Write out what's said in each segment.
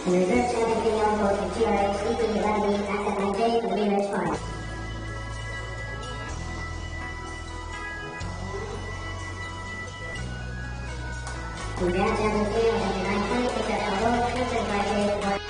And the reserve champion video goes to TRH CP 11B Asset 9J for the Greenridge Farm. The grand champion video has the 920 picked up elbow, transferred by J.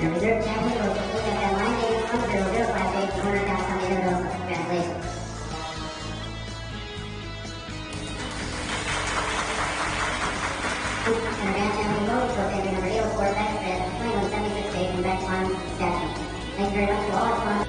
The reserve champion was to look at that line game from 0-0-5-8 corner down from the interval. Congratulations. And the grand champion goes to entry number 804 Beck's 2176 day from Beck's Farm, Saskatchewan. Thank you very much to all our sponsors.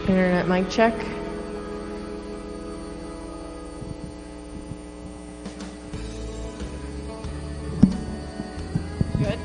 Internet mic check. Good.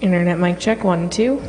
Internet mic check 1, 2.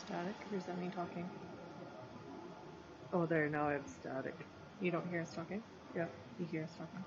Static, or is that me talking? Oh, there, now it's static. You don't hear us talking? Yep. You hear us talking?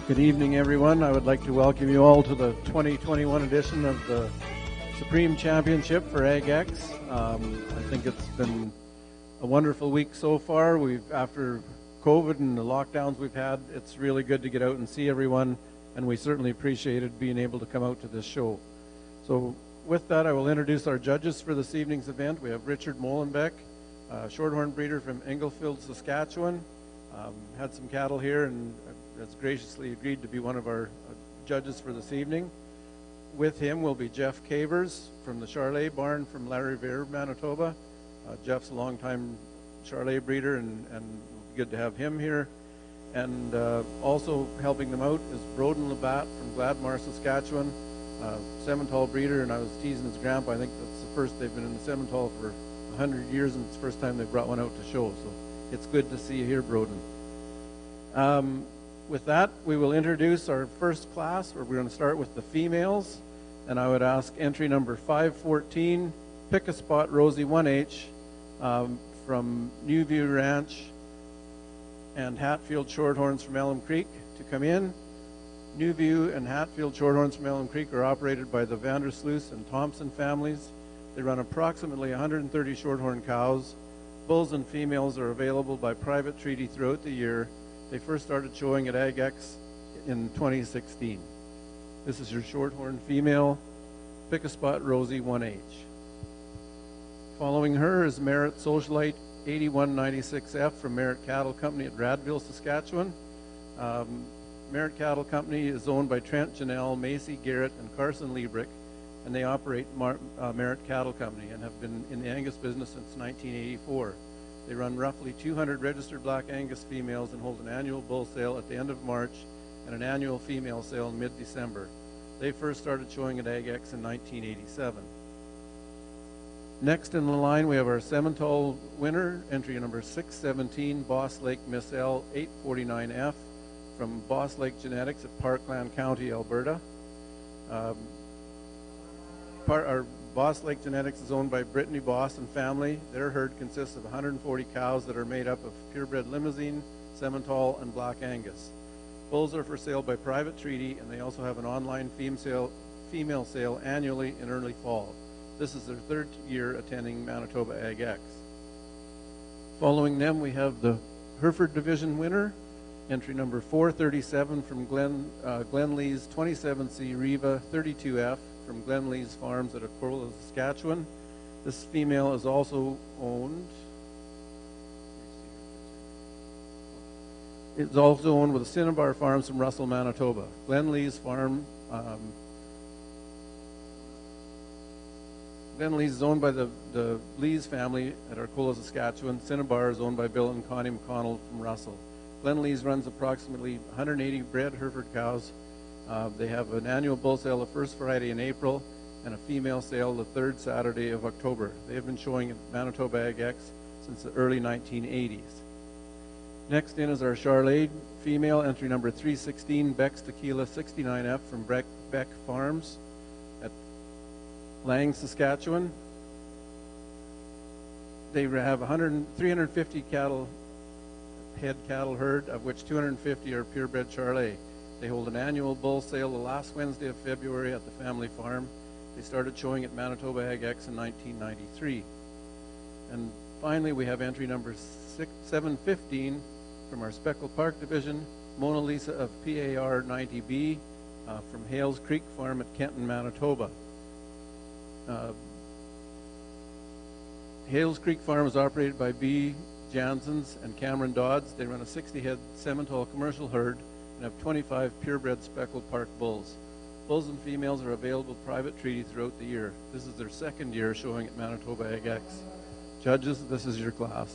Good evening, everyone. I would like to welcome you all to the 2021 edition of the Supreme Championship for AgX. I think it's been a wonderful week so far. After COVID and the lockdowns we've had, it's really good to get out and see everyone, and we certainly appreciated being able to come out to this show. So with that, I will introduce our judges for this evening's event. We have Richard Molenbeek, shorthorn breeder from Englefield, Saskatchewan. Had some cattle here and has graciously agreed to be one of our judges for this evening. With him will be Jeff Cavers from the Charlet barn from Larivire, Manitoba. Jeff's a longtime Charlet breeder, and good to have him here. And also helping them out is Broden Labatt from Gladmar, Saskatchewan, Simmental breeder, and I was teasing his grandpa. I think that's the first they've been in the Simmental for 100 years, and it's the first time they brought one out to show. So it's good to see you here, Broden. With that, we will introduce our first class, where we're going to start with the females. And I would ask entry number 514, Pick a Spot Rosie 1H from New View Ranch and Hatfield Shorthorns from Elm Creek to come in. New View and Hatfield Shorthorns from Elm Creek are operated by the Vandersluis and Thompson families. They run approximately 130 shorthorn cows. Bulls and females are available by private treaty throughout the year. They first started showing at AgX in 2016. This is your shorthorn female, Pick a Spot Rosie 1H. Following her is Merritt Socialite 8196F from Merritt Cattle Company at Radville, Saskatchewan. Merritt Cattle Company is owned by Trent Janelle, Macy Garrett, and Carson Liebrick, and they operate Merritt Cattle Company and have been in the Angus business since 1984. They run roughly 200 registered Black Angus females and hold an annual bull sale at the end of March and an annual female sale in mid-December. They first started showing at AgX in 1987. Next in the line, we have our Simmental winner, entry number 617, Boss Lake Miss L 849F from Boss Lake Genetics at Parkland County, Alberta. Our Boss Lake Genetics is owned by Brittany Boss and family. Their herd consists of 140 cows that are made up of purebred Limousin, Simmental, and Black Angus. Bulls are for sale by private treaty, and they also have an online female sale annually in early fall. This is their third year attending Manitoba AgX. Following them, we have the Hereford Division winner, entry number 437 from Glenlee's 27C Riva 32F from Glenlee's Farms at Acorla, Saskatchewan. This female is also owned. It's also owned with the Cinnabar Farms from Russell, Manitoba. Glenlee's Farm. Glenlee's is owned by the Lees family at Arcola, Saskatchewan. Cinnabar is owned by Bill and Connie McConnell from Russell. Glenlee's runs approximately 180 bred Hereford cows. They have an annual bull sale the first Friday in April and a female sale the third Saturday of October. They have been showing at Manitoba AgX since the early 1980s. Next in is our Charlet female, entry number 316, Beck's Tequila 69F from Beck Farms at Lang, Saskatchewan. They have 350 head cattle herd, of which 250 are purebred Charlet. They hold an annual bull sale the last Wednesday of February at the family farm. They started showing at Manitoba AgX in 1993. And finally, we have entry number 715 from our Speckle Park Division, Mona Lisa of PAR 90B from Hales Creek Farm at Kenton, Manitoba. Hales Creek Farm is operated by B. Jansons and Cameron Dodds. They run a 60-head Simmental commercial herd and have 25 purebred speckled park bulls. Bulls and females are available private treaty throughout the year. This is their second year showing at Manitoba AgX. Judges, this is your class.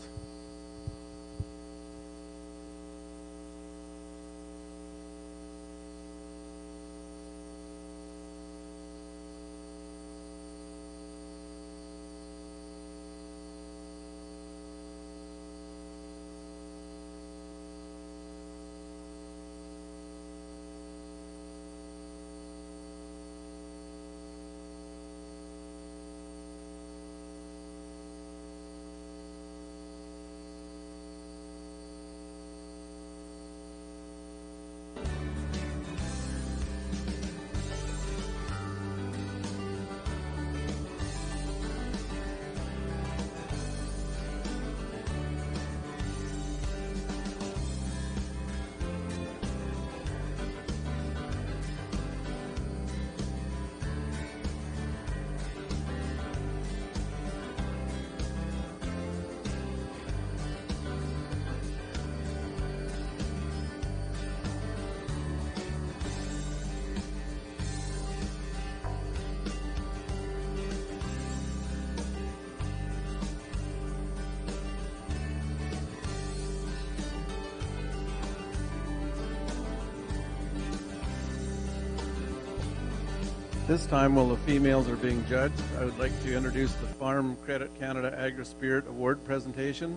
this time, while the females are being judged, I would like to introduce the Farm Credit Canada Agri-Spirit Award presentation.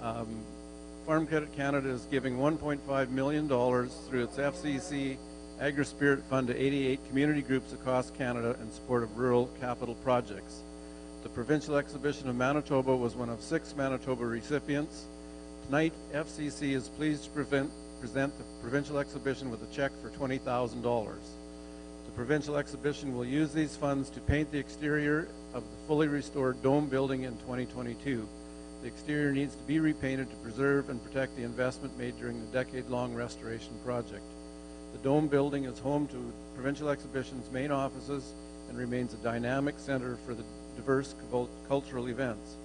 Farm Credit Canada is giving $1.5 million through its FCC Agri-Spirit Fund to 88 community groups across Canada in support of rural capital projects. The Provincial Exhibition of Manitoba was one of 6 Manitoba recipients. Tonight, FCC is pleased to present the Provincial Exhibition with a check for $20,000. The Provincial Exhibition will use these funds to paint the exterior of the fully restored Dome building in 2022. The exterior needs to be repainted to preserve and protect the investment made during the decade-long restoration project. The Dome building is home to Provincial Exhibition's main offices and remains a dynamic center for the diverse cultural events.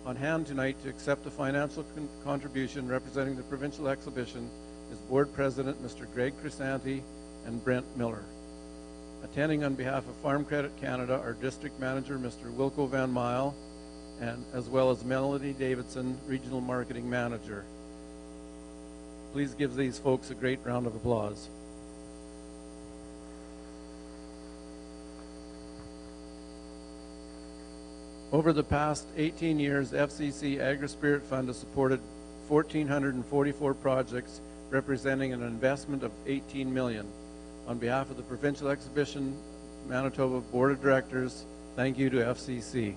On hand tonight to accept a financial contribution representing the Provincial Exhibition is Board President Mr. Greg Crisanti and Brent Miller. Attending on behalf of Farm Credit Canada are District Manager Mr. Wilco Van Mile, and as well as Melanie Davidson, Regional Marketing Manager. Please give these folks a great round of applause. Over the past 18 years, FCC Agri-Spirit Fund has supported 1,444 projects representing an investment of $18 million. On behalf of the Provincial Exhibition Manitoba Board of Directors, thank you to FCC.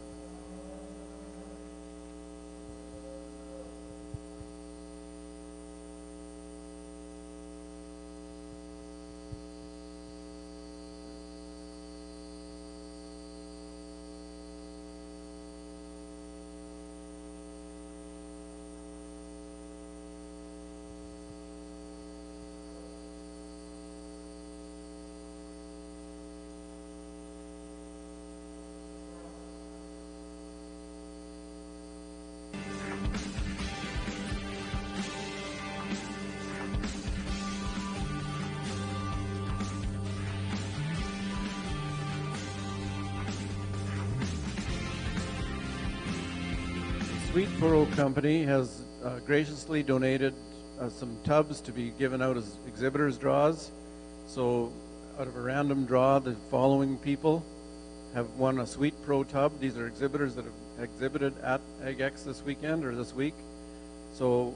Sweet Pearl Company has graciously donated some tubs to be given out as exhibitors' draws. So out of a random draw, the following people have won a Sweet Pro tub. These are exhibitors that have exhibited at AgX this weekend or this week. So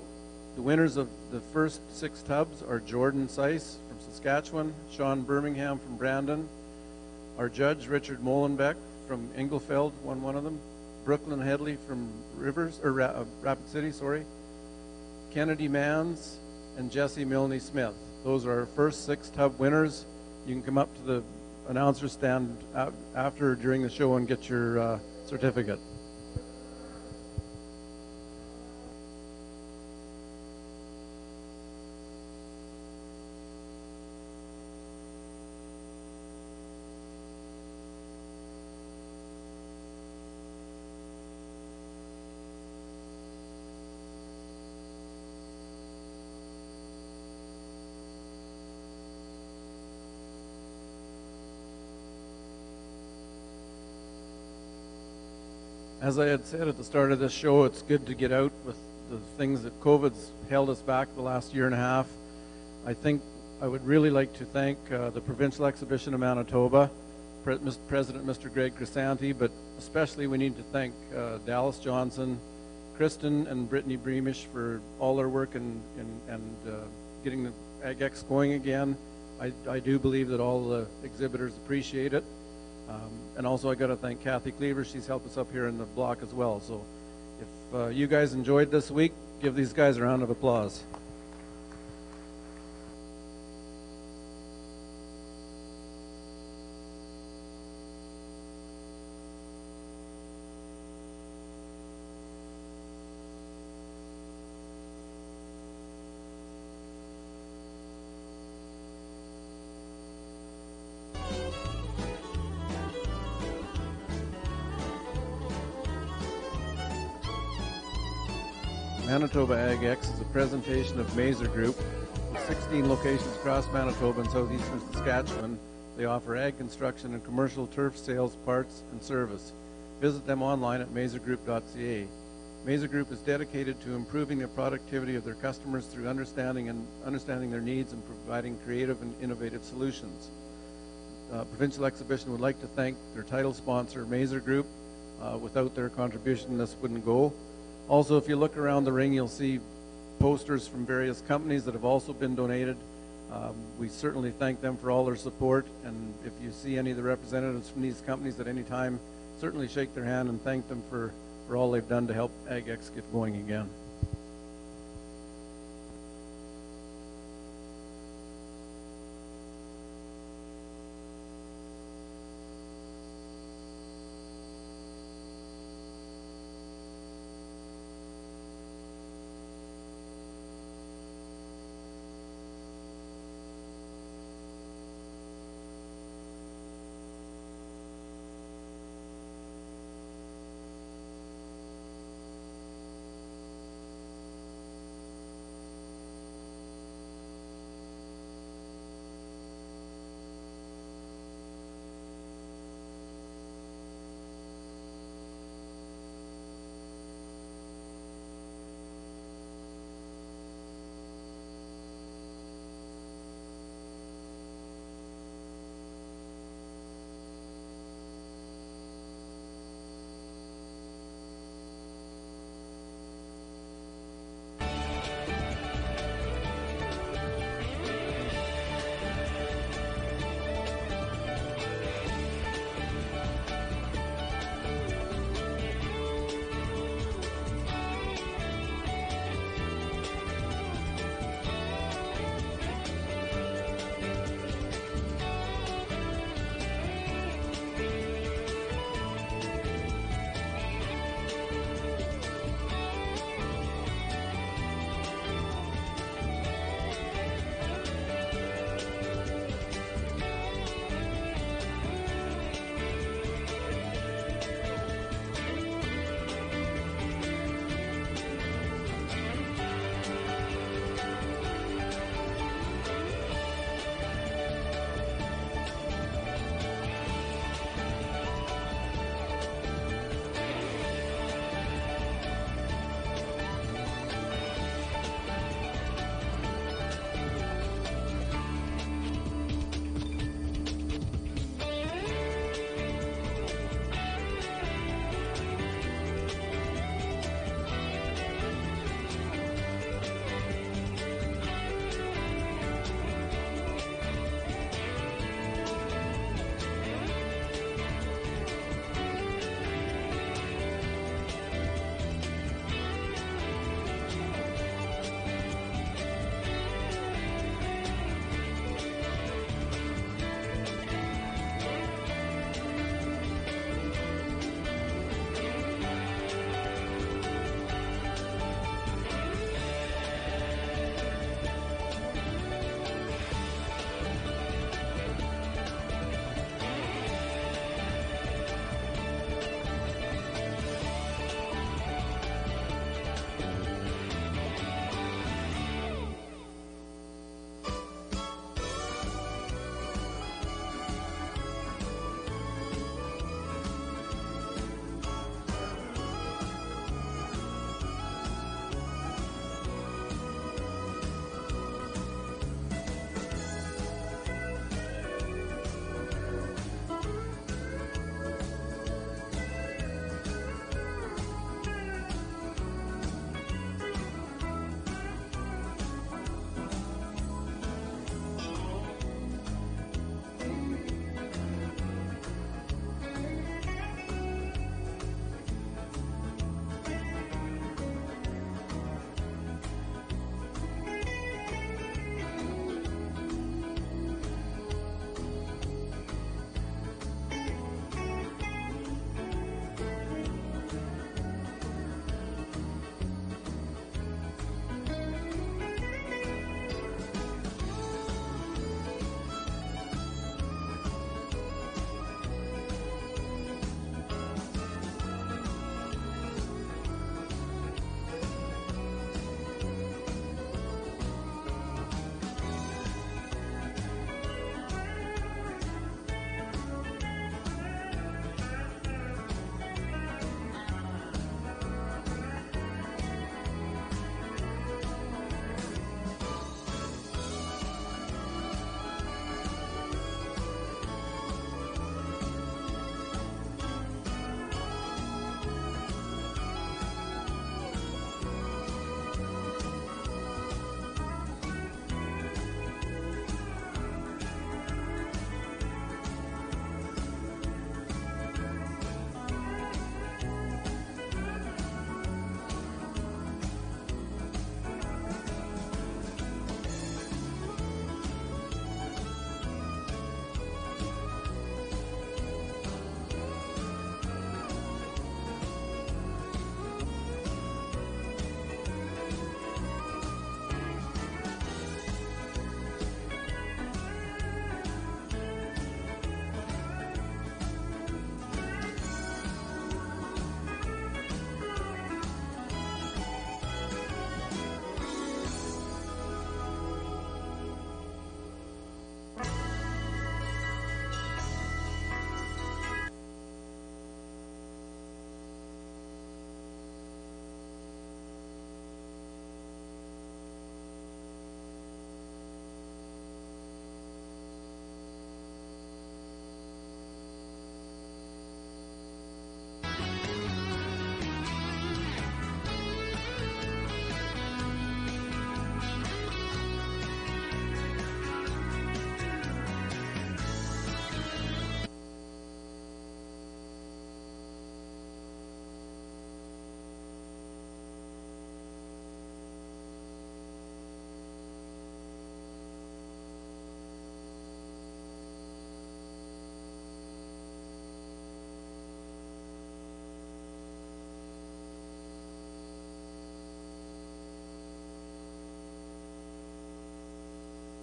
the winners of the first 6 tubs are Jordan Seiss from Saskatchewan, Sean Birmingham from Brandon, our judge Richard Molenbeek from Inglefeld won one of them, Brooklyn Headley from Rapid City, Kennedy Mans, and Jesse Milne Smith. Those are our first 6 tub winners. You can come up to the announcer stand after or during the show and get your certificate. As I had said at the start of this show, it's good to get out with the things that COVID's held us back the last year and a half. I think I would really like to thank the Provincial Exhibition of Manitoba, President Mr. Greg Crisanti, but especially we need to thank Dallas Johnson, Kristen and Brittany Breamish for all their work and getting the AgX going again. I do believe that all the exhibitors appreciate it. And also I got to thank Kathy Cleaver. She's helped us up here in the block as well. So if you guys enjoyed this week, give these guys a round of applause. Manitoba AgX is a presentation of Mazer Group. With 16 locations across Manitoba and southeastern Saskatchewan, they offer ag construction and commercial turf sales, parts, and service. Visit them online at mazergroup.ca. Mazer Group is dedicated to improving the productivity of their customers through understanding their needs and providing creative and innovative solutions. provincial exhibition would like to thank their title sponsor, Mazer Group. Without their contribution, this wouldn't go. Also, if you look around the ring, you'll see posters from various companies that have also been donated. We certainly thank them for all their support, and if you see any of the representatives from these companies at any time, certainly shake their hand and thank them for all they've done to help AgX get going again.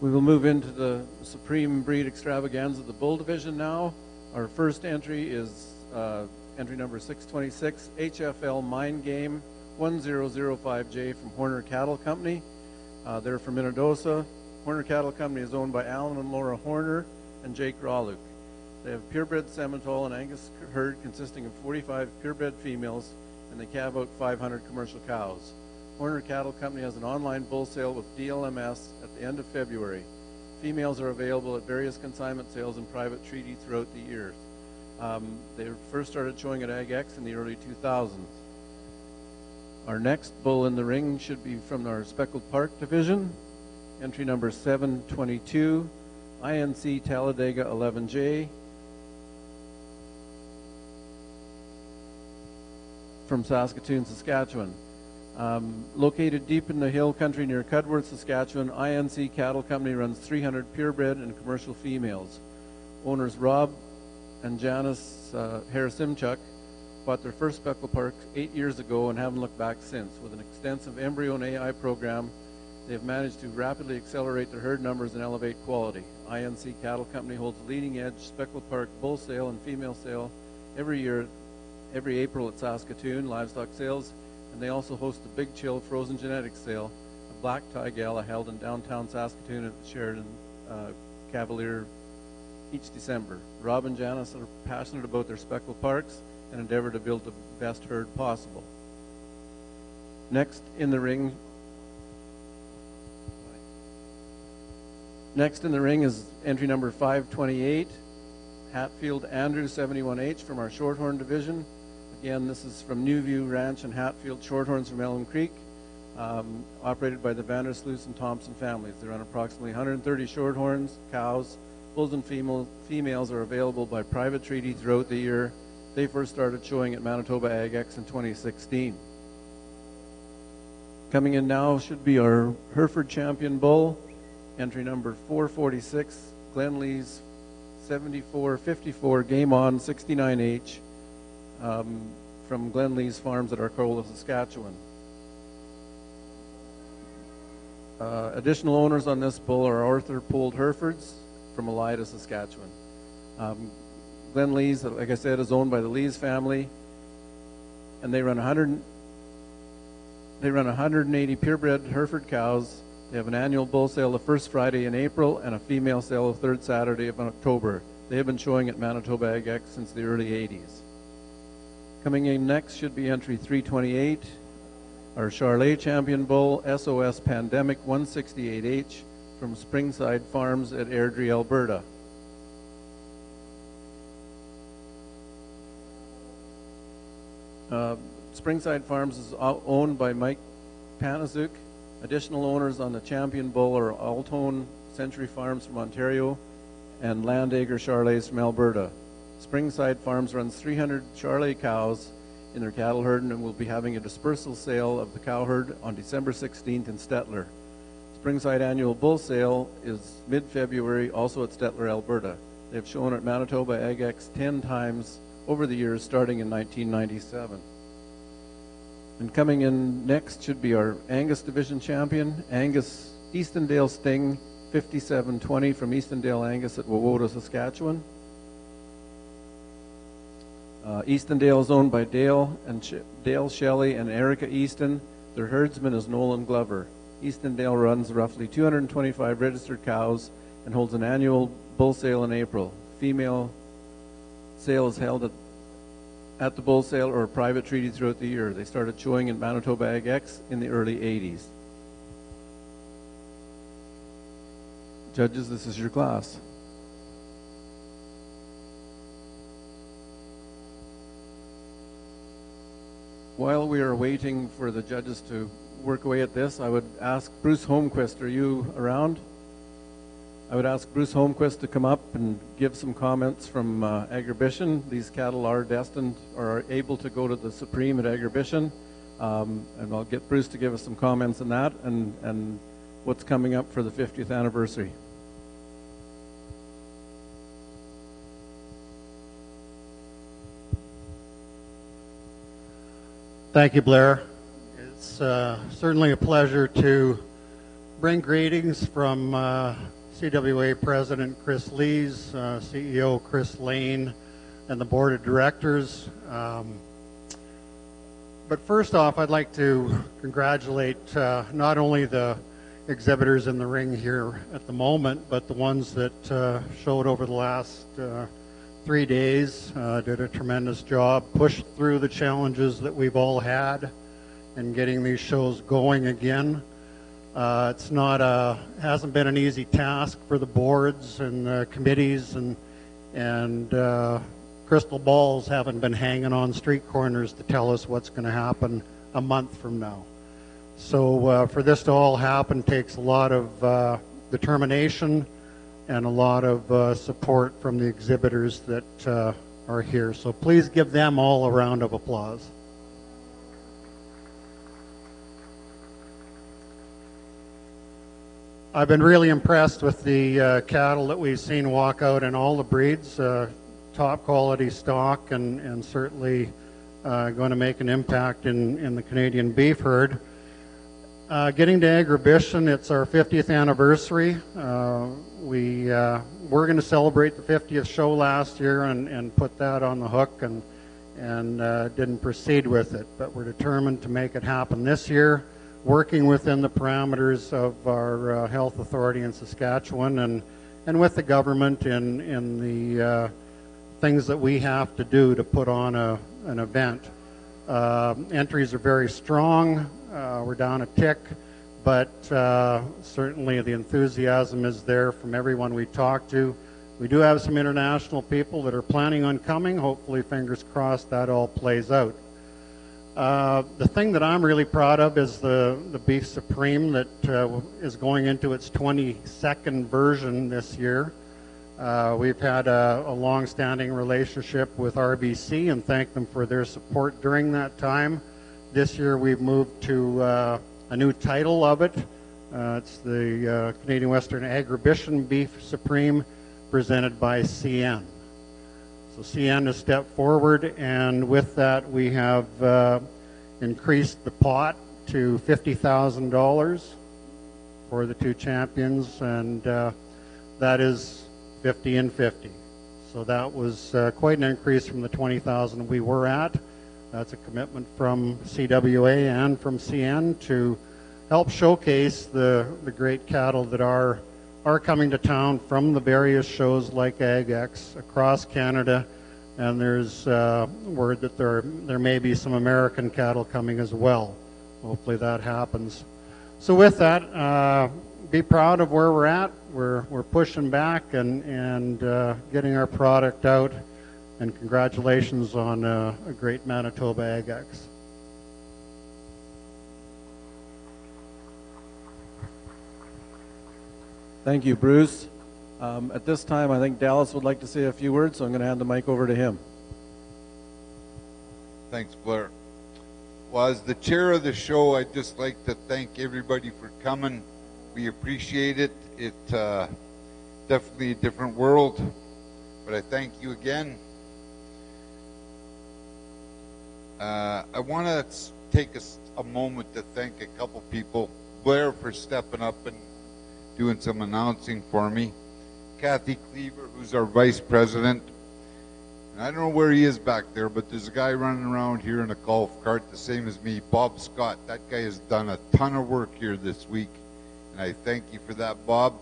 We will move into the Supreme Breed Extravaganza, the Bull Division now. Our first entry is entry number 626, HFL Mind Game 1005J from Horner Cattle Company. They're from Minnedosa. Horner Cattle Company is owned by Alan and Laura Horner and Jake Rawluk. They have purebred Simmental and Angus herd consisting of 45 purebred females, and they calve out 500 commercial cows. Horner Cattle Company has an online bull sale with DLMS at the end of February. Females are available at various consignment sales and private treaty throughout the years. They first started showing at AgX in the early 2000s. Our next bull in the ring should be from our Speckled Park division. Entry number 722, INC Talladega 11J from Saskatoon, Saskatchewan. Located deep in the hill country near Cudworth, Saskatchewan, INC Cattle Company runs 300 purebred and commercial females. Owners Rob and Janice Harasimchuk bought their first Speckled Park 8 years ago and haven't looked back since. With an extensive embryo and AI program, they have managed to rapidly accelerate their herd numbers and elevate quality. INC Cattle Company holds a leading-edge Speckled Park bull sale and female sale every April at Saskatoon livestock sales, and they also host the Big Chill Frozen Genetics Sale, a black tie gala held in downtown Saskatoon at the Sheridan Cavalier each December. Rob and Janice are passionate about their Speckled Parks and endeavor to build the best herd possible. Next in the ring is entry number 528, Hatfield Andrew 71H from our Shorthorn division. Again, this is from Newview Ranch and Hatfield Shorthorns from Elm Creek, operated by the Vandersloot and Thompson families. They run approximately 130 Shorthorns, cows. Bulls and females are available by private treaty throughout the year. They first started showing at Manitoba AgX in 2016. Coming in now should be our Hereford Champion Bull, entry number 446, Glenlee's 7454 Game On 69H from Glenlee's Farms at Arcola, Saskatchewan. Additional owners on this bull are Arthur Pooled Herefords from Elida, Saskatchewan. Glenlee's, like I said, is owned by the Lees family, and they run 180 purebred Hereford cows. They have an annual bull sale the first Friday in April and a female sale the third Saturday of October. They have been showing at Manitoba AgX since the early 80s. Coming in next should be entry 328, our Charlet Champion Bull, SOS Pandemic 168H from Springside Farms at Airdrie, Alberta. Springside Farms is owned by Mike Panazuk. Additional owners on the Champion Bull are Altone Century Farms from Ontario and Landacre Charlets from Alberta. Springside Farms runs 300 Charlet cows in their cattle herd and will be having a dispersal sale of the cow herd on December 16th in Stettler. Springside Annual Bull Sale is mid-February, also at Stettler, Alberta. They have shown at Manitoba AgX 10 times over the years, starting in 1997. And coming in next should be our Angus Division Champion, Angus Eastendale Sting 5720 from Eastendale Angus at Wawota, Saskatchewan. Eastendale is owned by Dale Shelley and Erica Easton. Their herdsman is Nolan Glover. Eastendale runs roughly 225 registered cows and holds an annual bull sale in April. Female sale is held at the bull sale or a private treaty throughout the year. They started showing in Manitoba AgX in the early 80s. Judges, this is your class. While we are waiting for the judges to work away at this, I would ask Bruce Holmquist, are you around? I would ask Bruce Holmquist to come up and give some comments from Agribition. These cattle are destined or are able to go to the Supreme at Agribition. And I'll get Bruce to give us some comments on that and what's coming up for the 50th anniversary. Thank you, Blair. It's certainly a pleasure to bring greetings from CWA President Chris Lees, CEO Chris Lane, and the Board of Directors. But first off, I'd like to congratulate not only the exhibitors in the ring here at the moment, but the ones that showed over the last 3 days, did a tremendous job, pushed through the challenges that we've all had in getting these shows going again. It's not hasn't been an easy task for the boards and the committees, and crystal balls haven't been hanging on street corners to tell us what's going to happen a month from now. So for this to all happen takes a lot of determination and a lot of support from the exhibitors that are here. So please give them all a round of applause. I've been really impressed with the cattle that we've seen walk out in all the breeds, top quality stock, and certainly going to make an impact in the Canadian beef herd. Getting to Agribition, it's our 50th anniversary. We're going to celebrate the 50th show last year and put that on the hook and didn't proceed with it, but we're determined to make it happen this year, working within the parameters of our health authority in Saskatchewan and with the government in the things that we have to do to put on an event. Entries are very strong. We're down a tick, but certainly the enthusiasm is there from everyone we talk to. We do have some international people that are planning on coming. Hopefully, fingers crossed, that all plays out. The thing that I'm really proud of is the Beef Supreme that is going into its 22nd version this year. We've had a long-standing relationship with RBC and thank them for their support during that time. This year we've moved to a new title of it. It's the Canadian Western Agribition Beef Supreme presented by CN. So CN has stepped forward, and with that we have increased the pot to $50,000 for the two champions, and that is 50 and 50. So that was quite an increase from the 20,000 we were at. That's a commitment from CWA and from CN to help showcase the great cattle that are coming to town from the various shows like AgX across Canada, and there's word that there may be some American cattle coming as well. Hopefully that happens. So with that, be proud of where we're at. We're pushing back and getting our product out, and congratulations on a great Manitoba AgX. Thank you, Bruce. At this time, I think Dallas would like to say a few words, so I'm going to hand the mic over to him. Thanks, Blair. Well, as the chair of the show, I'd just like to thank everybody for coming. We appreciate it. It's definitely a different world, but I thank you again. I want to take a moment to thank a couple people. Blair for stepping up and doing some announcing for me. Kathy Cleaver, who's our vice president. And I don't know where he is back there, but there's a guy running around here in a golf cart the same as me, Bob Scott. That guy has done a ton of work here this week, and I thank you for that, Bob.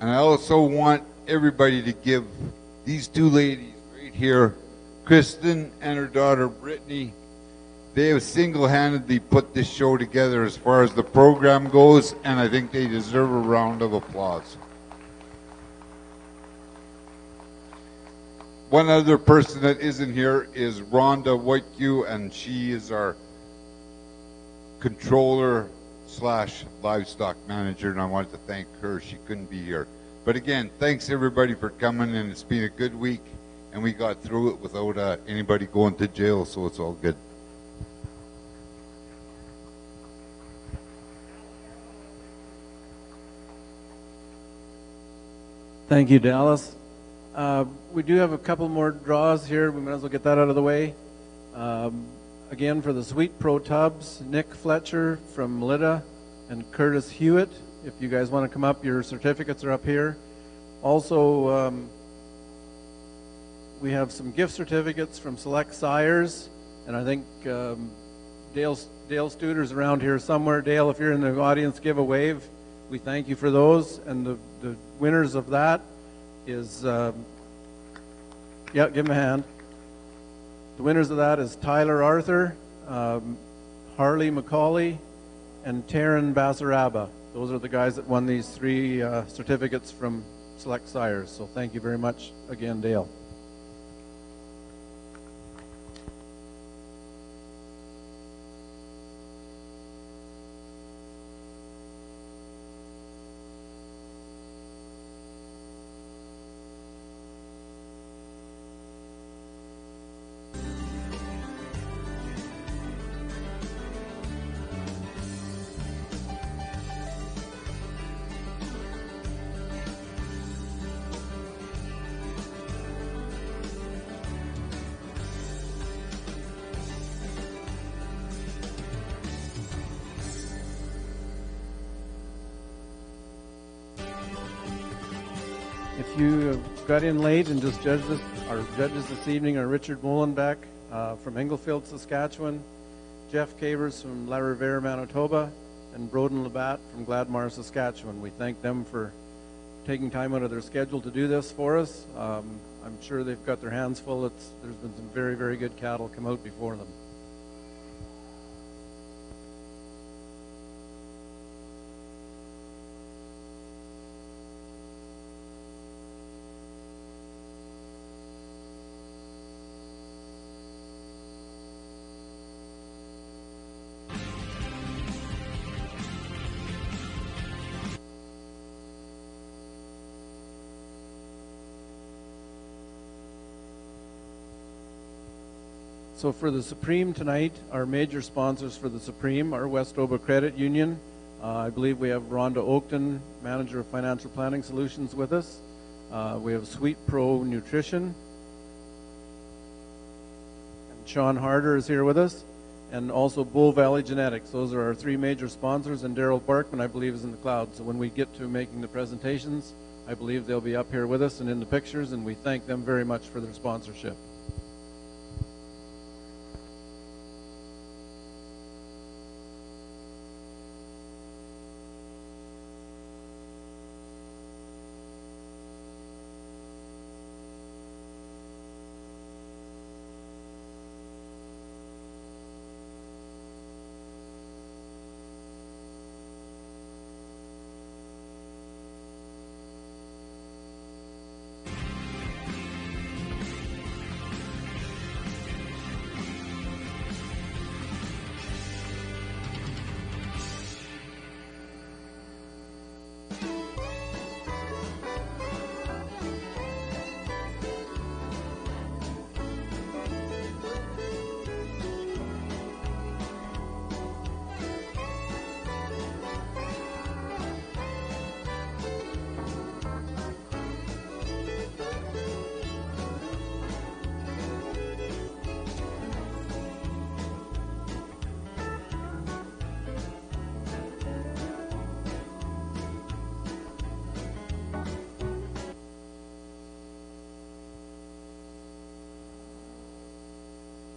And I also want everybody to give these two ladies right here, Kristen and her daughter Brittany. They have single-handedly put this show together as far as the program goes, and I think they deserve a round of applause. One other person that isn't here is Rhonda Whiteque, and she is our controller / livestock manager, and I wanted to thank her. She couldn't be here. But again, thanks everybody for coming, and it's been a good week, and we got through it without anybody going to jail, so it's all good. Thank you, Dallas. We do have a couple more draws here. We might as well get that out of the way. again for the Sweet Pro Tubs, Nick Fletcher from Melita and Curtis Hewitt. If you guys want to come up, your certificates are up here. Also, we have some gift certificates from Select Sires, and I think Dale Studer's around here somewhere. Dale, if you're in the audience, give a wave. We thank you for those. And the winners of that is, yeah, give him a hand. The winners of that is Tyler Arthur, Harley McCauley, and Taryn Basaraba. Those are the guys that won these 3 certificates from Select Sires. So thank you very much again, Dale. If you got in late and just judged this, our judges this evening are Richard Molenbeek from Englefield, Saskatchewan, Jeff Cavers from La Riviere, Manitoba, and Broden Labatt from Gladmar, Saskatchewan. We thank them for taking time out of their schedule to do this for us. I'm sure they've got their hands full. There's been some very, very good cattle come out before them. So for the Supreme tonight, our major sponsors for the Supreme are Westoba Credit Union. I believe we have Rhonda Oakton, Manager of Financial Planning Solutions, with us. We have Sweet Pro Nutrition. And Sean Harder is here with us. And also Bull Valley Genetics. Those are our 3 major sponsors. And Daryl Barkman, I believe, is in the cloud. So when we get to making the presentations, I believe they'll be up here with us and in the pictures. And we thank them very much for their sponsorship.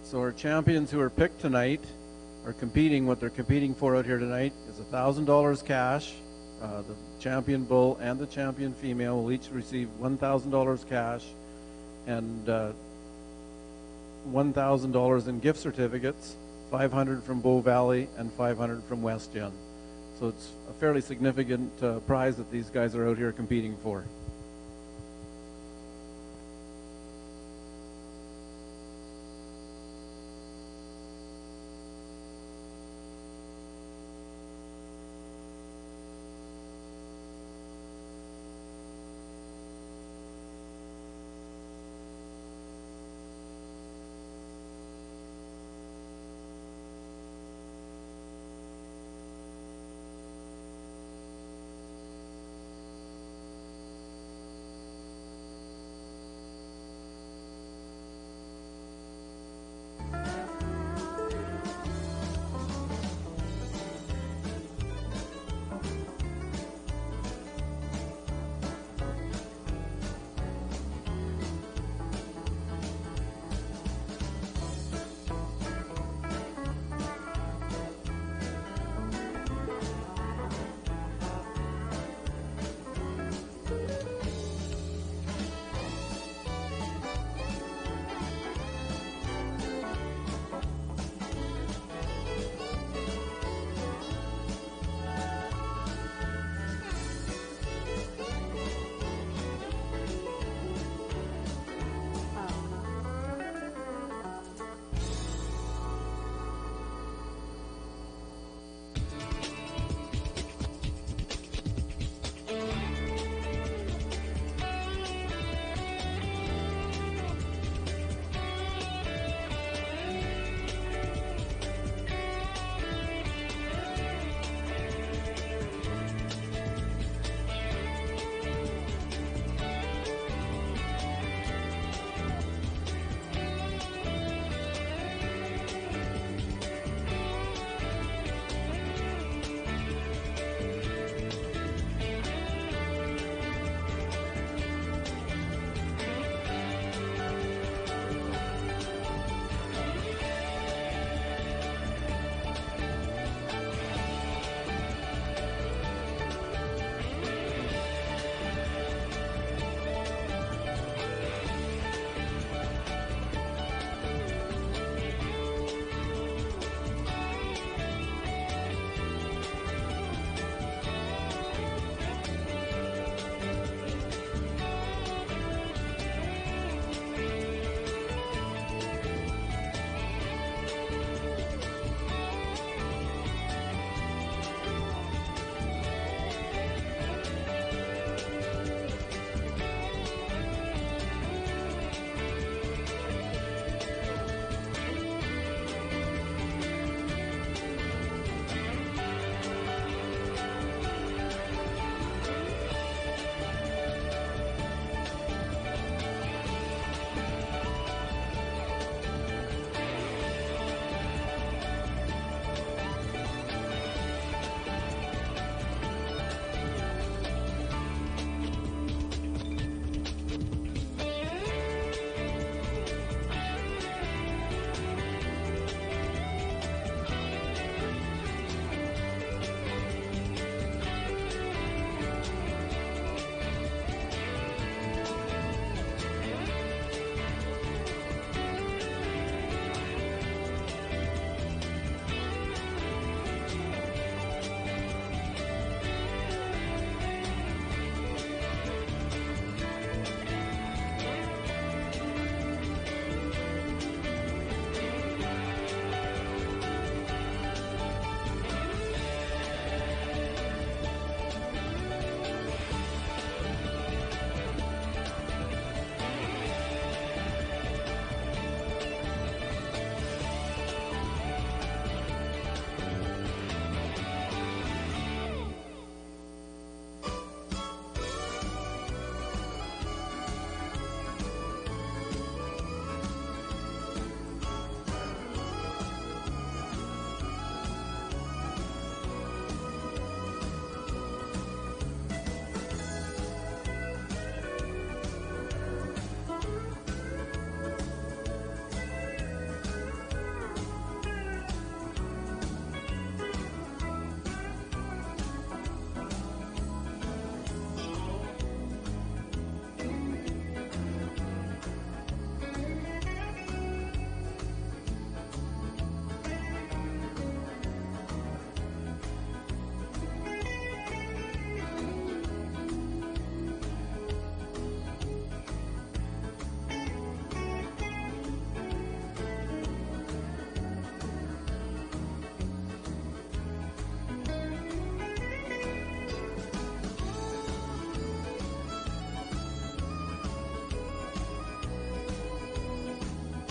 So our champions who are picked tonight are competing. What they're competing for out here tonight is $1,000 cash. The champion bull and the champion female will each receive $1,000 cash and $1,000 in gift certificates, $500 from Bow Valley and $500 from West Gen. So it's a fairly significant prize that these guys are out here competing for.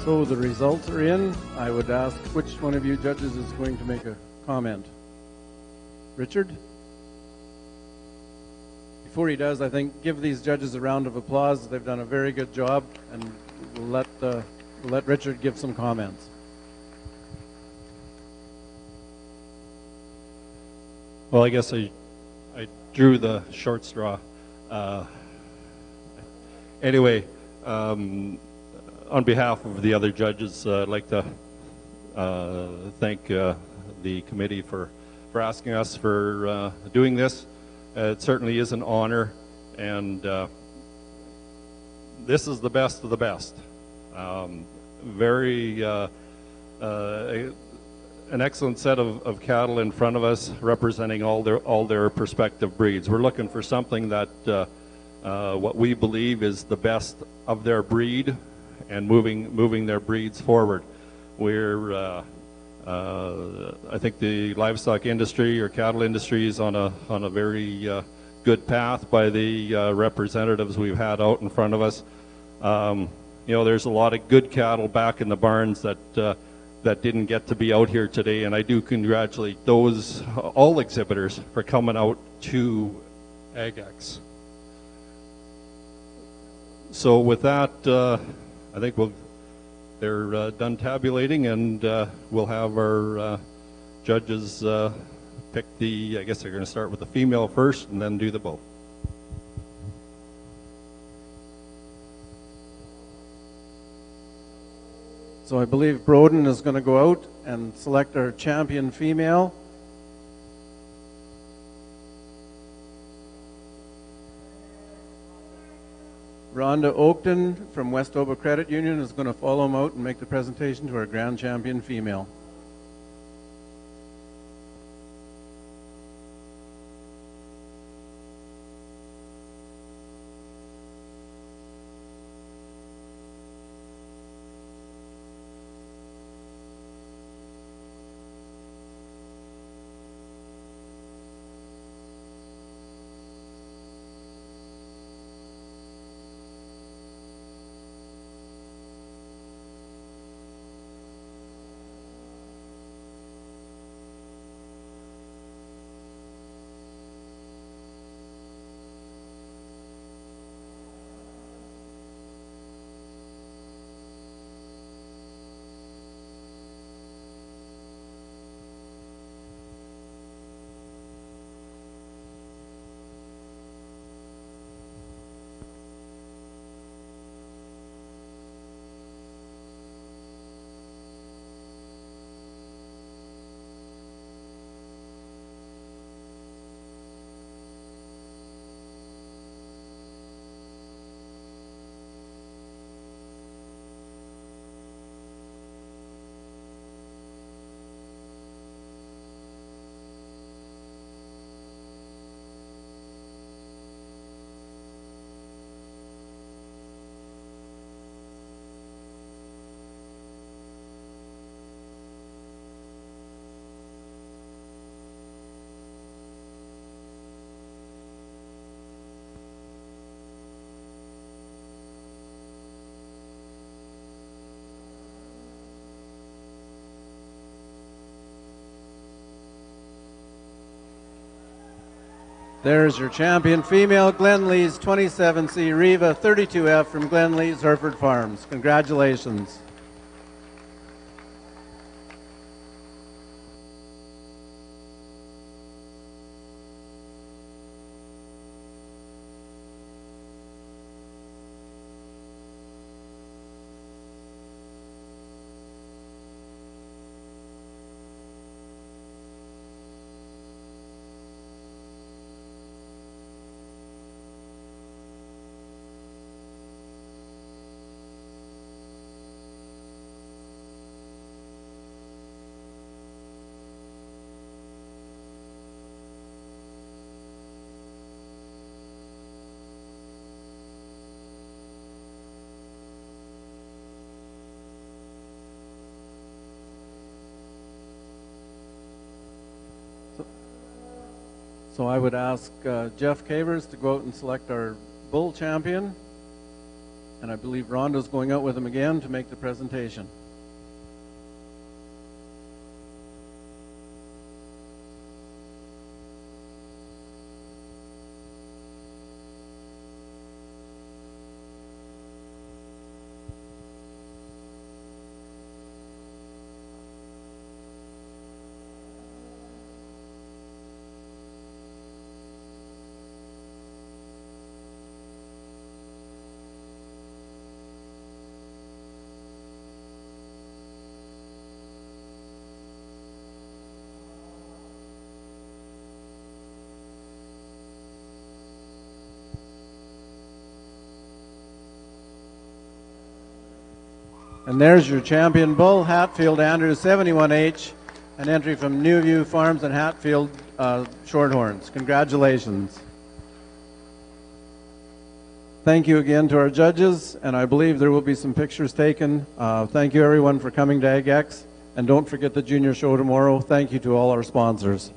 So the results are in. I would ask which one of you judges is going to make a comment. Richard? Before he does, I think give these judges a round of applause. They've done a very good job, and we'll let Richard give some comments. Well, I guess I drew the short straw. Anyway, on behalf of the other judges, I'd like to thank the committee for asking us for doing this. It certainly is an honor, and this is the best of the best. Very an excellent set of cattle in front of us, representing all their prospective breeds. We're looking for something that what we believe is the best of their breed, and moving their breeds forward. We're I think the livestock industry or cattle industry is on a very good path by the representatives we've had out in front of us. You know, there's a lot of good cattle back in the barns that didn't get to be out here today, and I do congratulate all exhibitors for coming out to AgEx. So with that, I think they're done tabulating, and we'll have our judges pick I guess they're going to start with the female first and then do the both. So I believe Broden is going to go out and select our champion female. Rhonda Oakton from Westover Credit Union is going to follow him out and make the presentation to our grand champion female. There's your champion female, Glenlee's 27C Riva 32F from Glenlee's Hereford Farms. Congratulations. So I would ask Jeff Cavers to go out and select our bull champion. And I believe Rhonda's going out with him again to make the presentation. And there's your champion bull, Hatfield Andrews 71H, an entry from Newview Farms and Hatfield Shorthorns. Congratulations. Thank you again to our judges, and I believe there will be some pictures taken. Thank you everyone for coming to AgX, and don't forget the junior show tomorrow. Thank you to all our sponsors.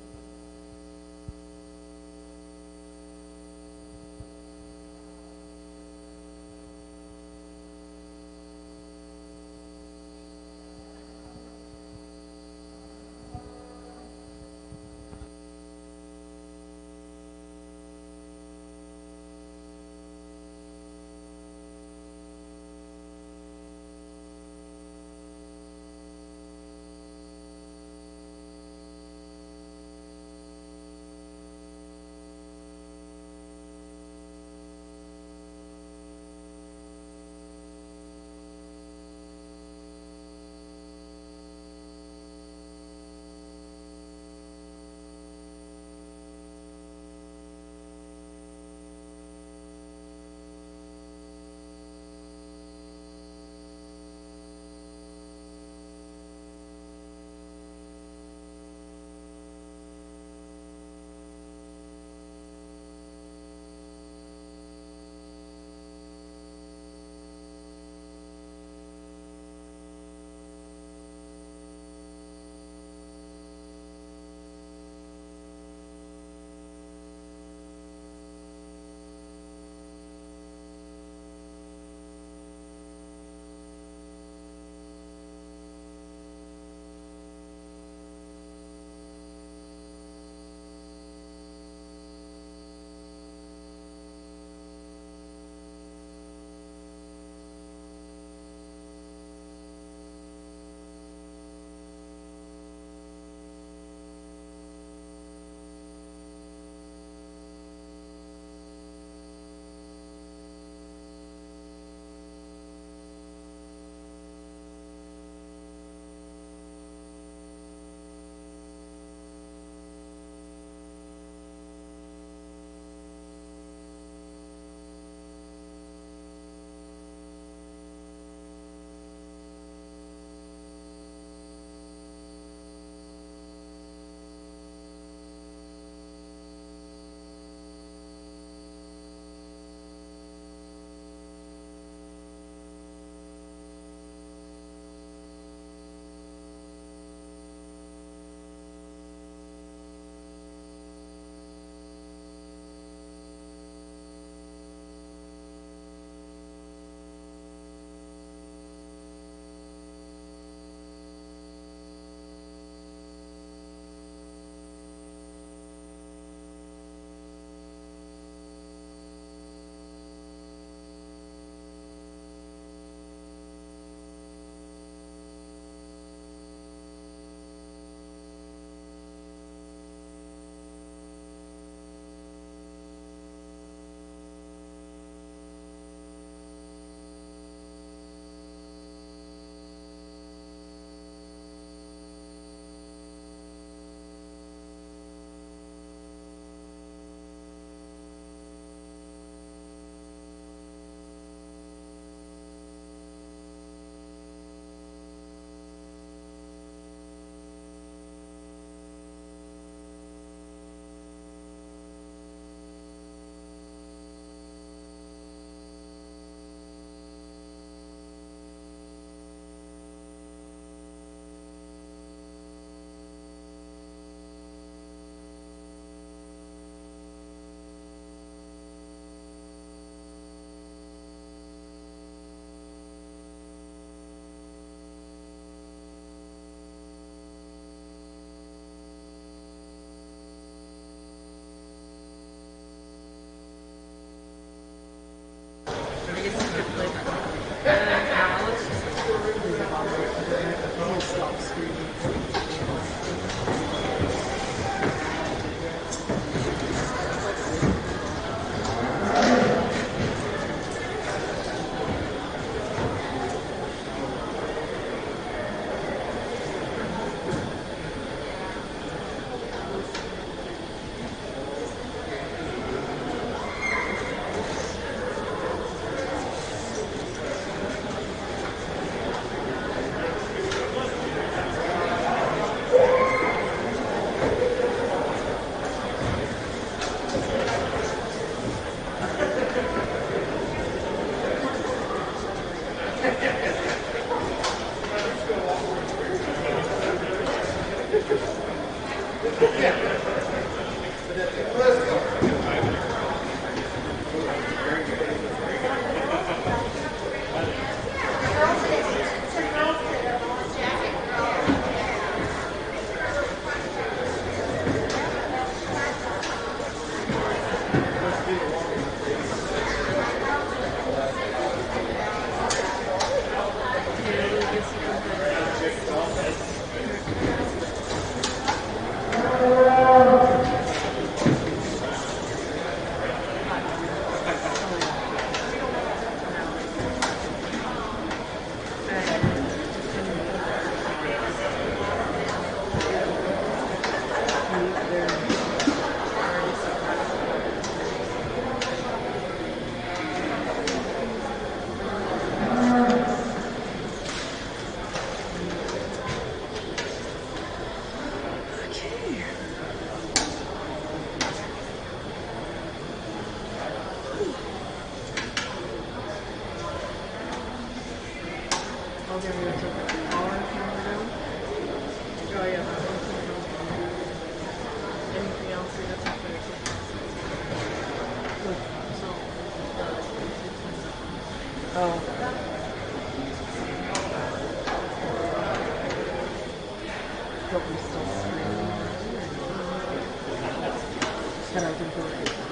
Then I can do it.